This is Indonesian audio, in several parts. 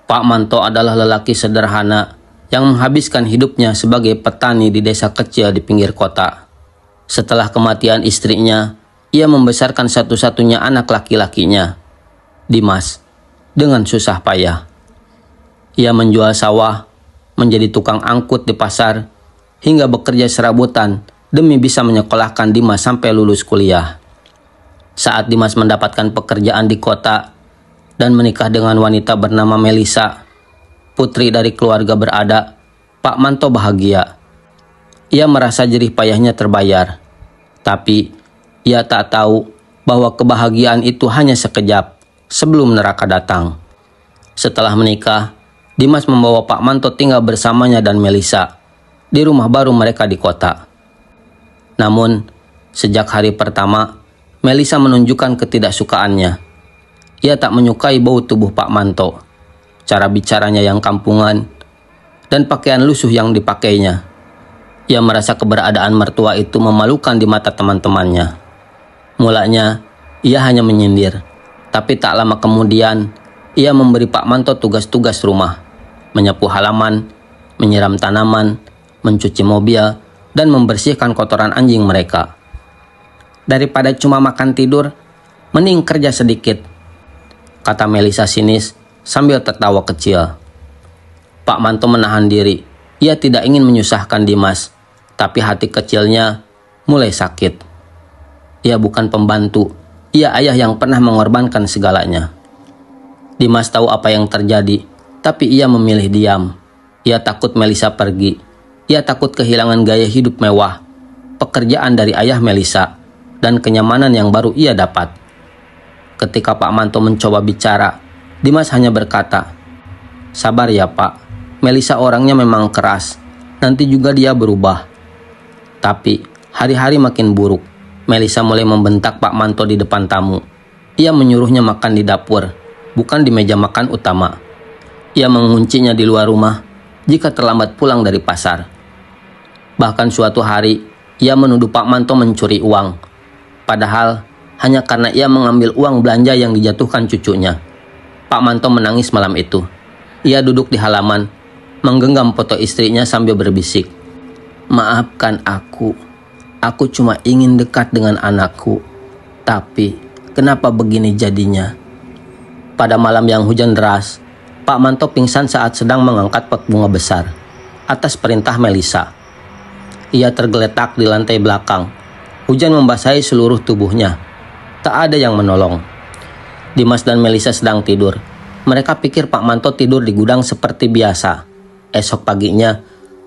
Pak Manto adalah lelaki sederhana yang menghabiskan hidupnya sebagai petani di desa kecil di pinggir kota. Setelah kematian istrinya, ia membesarkan satu-satunya anak laki-lakinya, Dimas, dengan susah payah. Ia menjual sawah, menjadi tukang angkut di pasar, hingga bekerja serabutan demi bisa menyekolahkan Dimas sampai lulus kuliah. Saat Dimas mendapatkan pekerjaan di kota dan menikah dengan wanita bernama Melisa, putri dari keluarga berada, Pak Manto bahagia. Ia merasa jerih payahnya terbayar. Tapi ia tak tahu bahwa kebahagiaan itu hanya sekejap sebelum neraka datang. Setelah menikah, Dimas membawa Pak Manto tinggal bersamanya dan Melisa di rumah baru mereka di kota. Namun, sejak hari pertama, Melisa menunjukkan ketidaksukaannya. Ia tak menyukai bau tubuh Pak Manto, cara bicaranya yang kampungan, dan pakaian lusuh yang dipakainya. Ia merasa keberadaan mertua itu memalukan di mata teman-temannya. Mulanya, ia hanya menyindir, tapi tak lama kemudian, ia memberi Pak Manto tugas-tugas rumah, menyapu halaman, menyiram tanaman, mencuci mobil, dan membersihkan kotoran anjing mereka. Daripada cuma makan tidur, mending kerja sedikit, kata Melisa sinis sambil tertawa kecil. Pak Manto menahan diri. Ia tidak ingin menyusahkan Dimas, tapi hati kecilnya mulai sakit. Ia bukan pembantu, ia ayah yang pernah mengorbankan segalanya. Dimas tahu apa yang terjadi, tapi ia memilih diam. Ia takut Melisa pergi. Ia takut kehilangan gaya hidup mewah, pekerjaan dari ayah Melisa, dan kenyamanan yang baru ia dapat. Ketika Pak Manto mencoba bicara, Dimas hanya berkata, "Sabar ya Pak, Melisa orangnya memang keras, nanti juga dia berubah." Tapi hari-hari makin buruk. Melisa mulai membentak Pak Manto di depan tamu. Ia menyuruhnya makan di dapur, bukan di meja makan utama. Ia menguncinya di luar rumah jika terlambat pulang dari pasar. Bahkan suatu hari, ia menuduh Pak Manto mencuri uang. Padahal hanya karena ia mengambil uang belanja yang dijatuhkan cucunya. Pak Manto menangis malam itu. Ia duduk di halaman, menggenggam foto istrinya sambil berbisik, "Maafkan aku cuma ingin dekat dengan anakku. Tapi kenapa begini jadinya?" Pada malam yang hujan deras, Pak Manto pingsan saat sedang mengangkat pot bunga besar atas perintah Melisa. Ia tergeletak di lantai belakang. Hujan membasahi seluruh tubuhnya. Tak ada yang menolong. Dimas dan Melisa sedang tidur. Mereka pikir Pak Manto tidur di gudang seperti biasa. Esok paginya,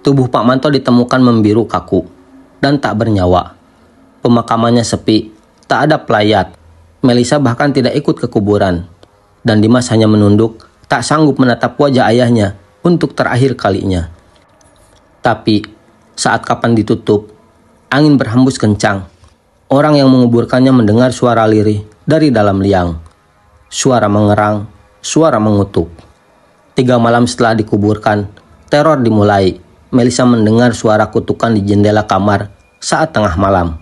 tubuh Pak Manto ditemukan membiru kaku dan tak bernyawa. Pemakamannya sepi, tak ada pelayat. Melisa bahkan tidak ikut ke kuburan. Dan Dimas hanya menunduk, tak sanggup menatap wajah ayahnya untuk terakhir kalinya. Tapi saat kapan ditutup, angin berhembus kencang. Orang yang menguburkannya mendengar suara lirih dari dalam liang. Suara mengerang, suara mengutuk. 3 malam setelah dikuburkan, teror dimulai. Melisa mendengar suara kutukan di jendela kamar saat tengah malam.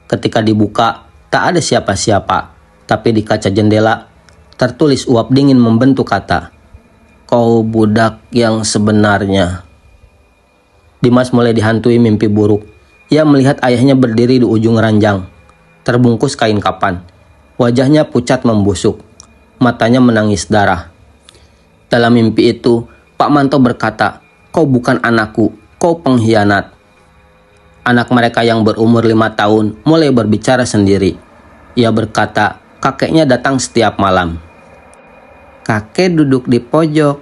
Ketika dibuka, tak ada siapa-siapa. Tapi di kaca jendela, tertulis uap dingin membentuk kata, "Kau budak yang sebenarnya." Dimas mulai dihantui mimpi buruk. Ia melihat ayahnya berdiri di ujung ranjang, terbungkus kain kapan. Wajahnya pucat membusuk, matanya menangis darah. Dalam mimpi itu, Pak Manto berkata, "Kau bukan anakku, kau pengkhianat." Anak mereka yang berumur 5 tahun mulai berbicara sendiri. Ia berkata, kakeknya datang setiap malam. Kakek duduk di pojok,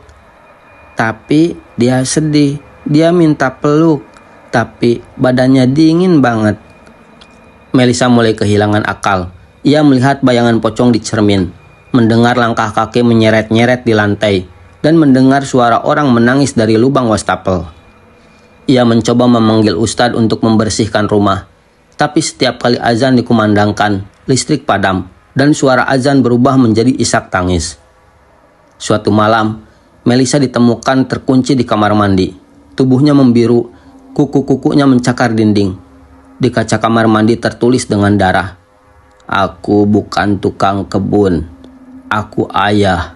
tapi dia sedih. Dia minta peluk, tapi badannya dingin banget. Melisa mulai kehilangan akal. Ia melihat bayangan pocong di cermin, mendengar langkah kakek menyeret-nyeret di lantai, dan mendengar suara orang menangis dari lubang wastafel. Ia mencoba memanggil ustadz untuk membersihkan rumah, tapi setiap kali azan dikumandangkan, listrik padam, dan suara azan berubah menjadi isak tangis. Suatu malam, Melisa ditemukan terkunci di kamar mandi. Tubuhnya membiru, kuku-kukunya mencakar dinding. Di kaca kamar mandi tertulis dengan darah, "Aku bukan tukang kebun, aku ayah."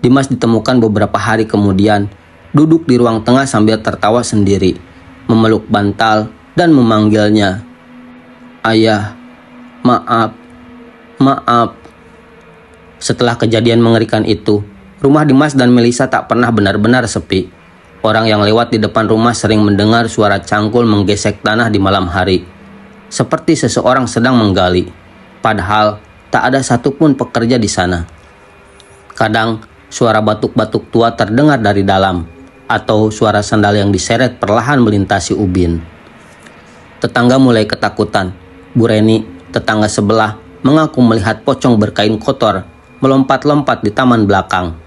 Dimas ditemukan beberapa hari kemudian, duduk di ruang tengah sambil tertawa sendiri, memeluk bantal dan memanggilnya, "Ayah, maaf, maaf." Setelah kejadian mengerikan itu, rumah Dimas dan Melisa tak pernah benar-benar sepi. Orang yang lewat di depan rumah sering mendengar suara cangkul menggesek tanah di malam hari, seperti seseorang sedang menggali, padahal tak ada satupun pekerja di sana. Kadang, suara batuk-batuk tua terdengar dari dalam, atau suara sandal yang diseret perlahan melintasi ubin. Tetangga mulai ketakutan. Bu Reni, tetangga sebelah, mengaku melihat pocong berkain kotor melompat-lompat di taman belakang.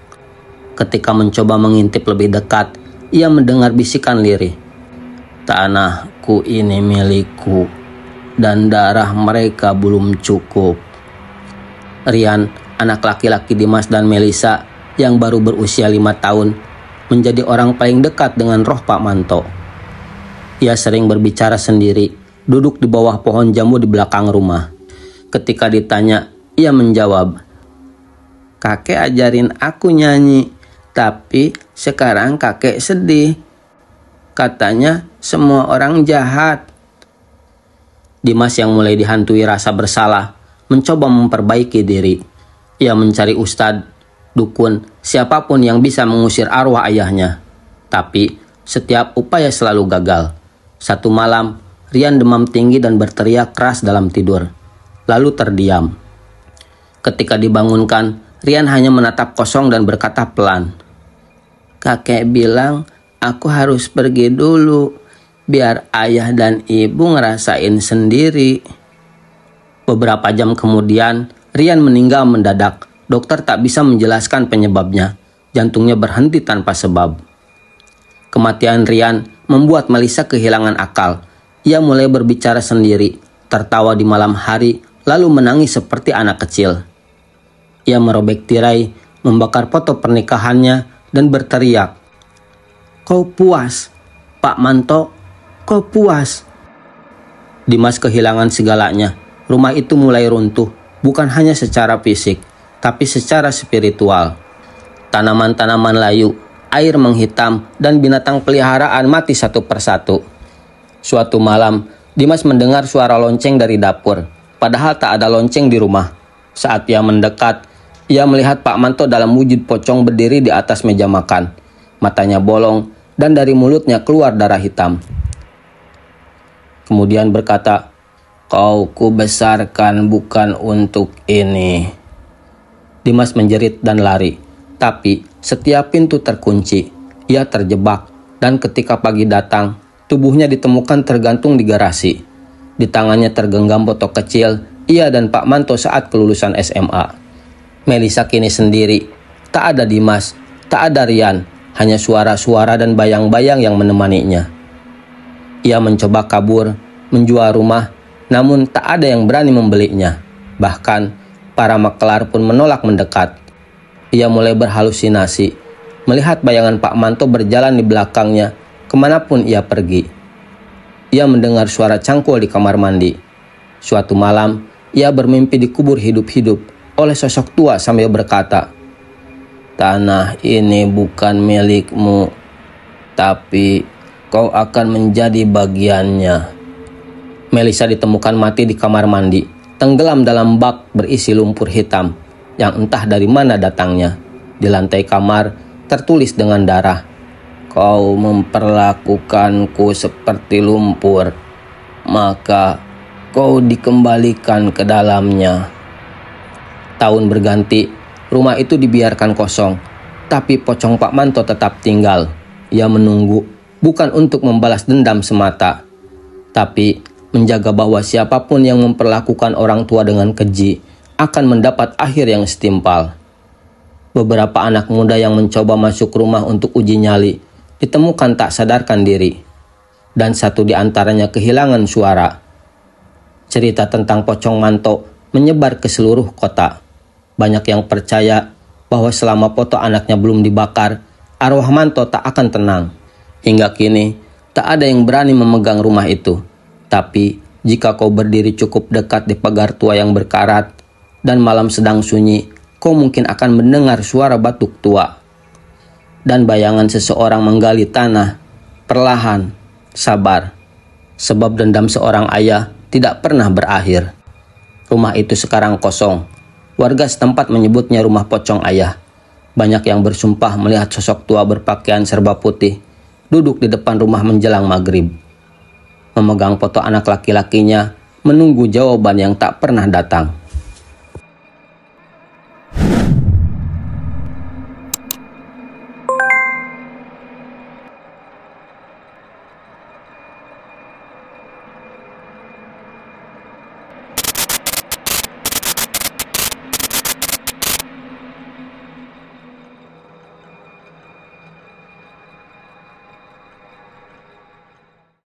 Ketika mencoba mengintip lebih dekat, ia mendengar bisikan lirih. "Tanahku ini milikku, dan darah mereka belum cukup." Rian, anak laki-laki Dimas dan Melisa yang baru berusia 5 tahun, menjadi orang paling dekat dengan roh Pak Manto. Ia sering berbicara sendiri, duduk di bawah pohon jambu di belakang rumah. Ketika ditanya, ia menjawab, "Kakek ajarin aku nyanyi, tapi sekarang kakek sedih. Katanya semua orang jahat." Dimas yang mulai dihantui rasa bersalah, mencoba memperbaiki diri. Ia mencari ustadz, dukun, siapapun yang bisa mengusir arwah ayahnya. Tapi setiap upaya selalu gagal. Satu malam, Rian demam tinggi dan berteriak keras dalam tidur, lalu terdiam. Ketika dibangunkan, Rian hanya menatap kosong dan berkata pelan, "Kakek bilang aku harus pergi dulu, biar ayah dan ibu ngerasain sendiri." Beberapa jam kemudian, Rian meninggal mendadak. Dokter tak bisa menjelaskan penyebabnya. Jantungnya berhenti tanpa sebab. Kematian Rian membuat Melisa kehilangan akal. Ia mulai berbicara sendiri, tertawa di malam hari, lalu menangis seperti anak kecil. Ia merobek tirai, membakar foto pernikahannya, dan berteriak, "Kau puas, Pak Manto? Kau puas?" Dimas kehilangan segalanya. Rumah itu mulai runtuh, bukan hanya secara fisik, tapi secara spiritual. Tanaman-tanaman layu, air menghitam, dan binatang peliharaan mati satu persatu. Suatu malam, Dimas mendengar suara lonceng dari dapur, padahal tak ada lonceng di rumah. Saat ia mendekat, ia melihat Pak Manto dalam wujud pocong berdiri di atas meja makan. Matanya bolong, dan dari mulutnya keluar darah hitam. Kemudian berkata, "Kau kubesarkan bukan untuk ini." Dimas menjerit dan lari, tapi setiap pintu terkunci. Ia terjebak, dan ketika pagi datang, tubuhnya ditemukan tergantung di garasi. Di tangannya tergenggam botol kecil, ia dan Pak Manto saat kelulusan SMA. Melisa kini sendiri, tak ada Dimas, tak ada Rian, hanya suara-suara dan bayang-bayang yang menemaninya. Ia mencoba kabur, menjual rumah, namun tak ada yang berani membelinya. Bahkan, para makelar pun menolak mendekat. Ia mulai berhalusinasi, melihat bayangan Pak Manto berjalan di belakangnya, kemanapun ia pergi. Ia mendengar suara cangkul di kamar mandi. Suatu malam, ia bermimpi dikubur hidup-hidup oleh sosok tua sambil berkata, "Tanah ini bukan milikmu, tapi kau akan menjadi bagiannya." Melisa ditemukan mati di kamar mandi, tenggelam dalam bak berisi lumpur hitam yang entah dari mana datangnya. Di lantai kamar tertulis dengan darah, "Kau memperlakukanku seperti lumpur, maka kau dikembalikan ke dalamnya." Tahun berganti, rumah itu dibiarkan kosong, tapi pocong Pak Manto tetap tinggal. Ia menunggu, bukan untuk membalas dendam semata, tapi menjaga bahwa siapapun yang memperlakukan orang tua dengan keji akan mendapat akhir yang setimpal. Beberapa anak muda yang mencoba masuk rumah untuk uji nyali ditemukan tak sadarkan diri, dan satu di antaranya kehilangan suara. Cerita tentang pocong Manto menyebar ke seluruh kota. Banyak yang percaya bahwa selama foto anaknya belum dibakar, arwah Manto tak akan tenang. Hingga kini, tak ada yang berani memegang rumah itu. Tapi, jika kau berdiri cukup dekat di pagar tua yang berkarat, dan malam sedang sunyi, kau kau mungkin akan mendengar suara batuk tua. Dan bayangan seseorang menggali tanah, perlahan, sabar. Sebab dendam seorang ayah tidak pernah berakhir. Rumah itu sekarang kosong. Warga setempat menyebutnya rumah pocong ayah. Banyak yang bersumpah melihat sosok tua berpakaian serba putih duduk di depan rumah menjelang maghrib. Memegang foto anak laki-lakinya, menunggu jawaban yang tak pernah datang.